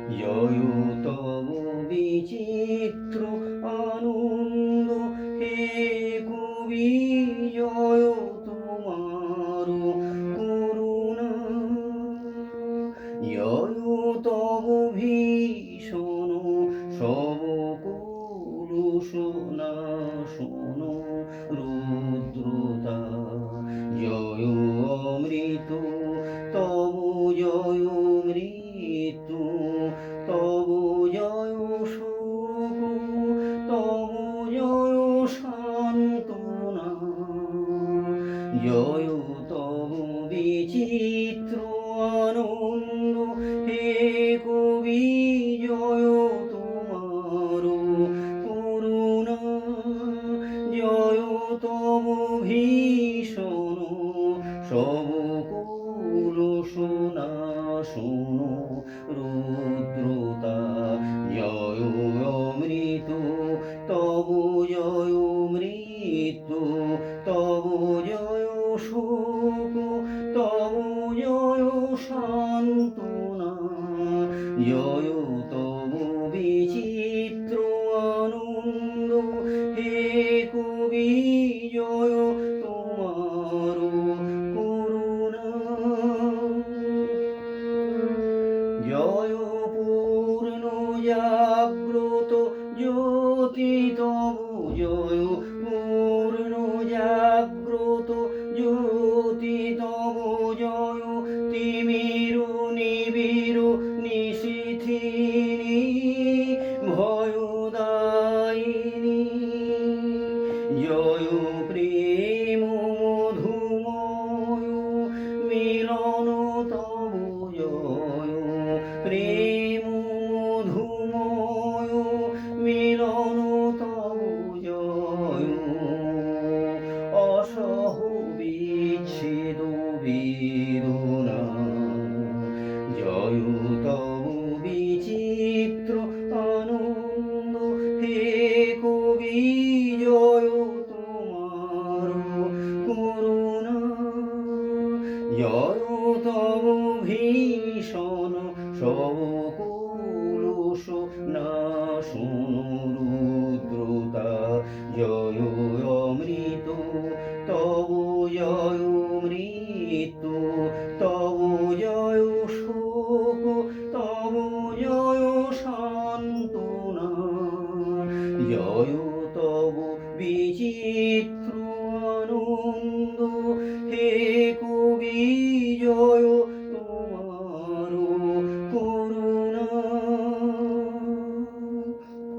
জয় তব বিচিত্র আনন্দ হে কবি, জয় তোমার করুণা। জয় তব ভীষণ সব কলুষ নাশন রুদ্রতা। জয় অমৃত তব, জয় মৃত্যু তব, জয় শোক তব, জয় সান্ত্বনা। জয় তব বিচিত্র আনন্দ হে কবি, জয় তোমার করুণা। জয় তব ভীষণ সব কলুষ নাশন রুদ্রতা। জয় অমৃত তব, জয় মৃত্যু তব, জয় শোক তব, জয় সান্ত্বনা। জয় তব বিচিত্র আনন্দ হে কবি, জয় তোমার করুণা। জয় পূর্ণ জাগ্রত জ্যোতি তব, জয় পূর্ণ জাগ্রত জ্যোতি তব, জয় তিমির নিবিড় নিশীথিনী ভয়দায়িনী। জয় প্রেম মধুময় মিলন তব, জয় প্রেম মধুময় মিলন তব, জয় অসহ বিচ্ছেদ বেদনা। জয় তব বিচিত্র আনন্দ হে কবি, জয় তোমার করুণা। জয় তব ভীষণ সব কলুষ নাশন রুদ্রতা। জয় অমৃত তব, জয় মৃত্যু তব, জয় শোক তব, জয় সান্ত্বনা। জয় তব বিচিত্র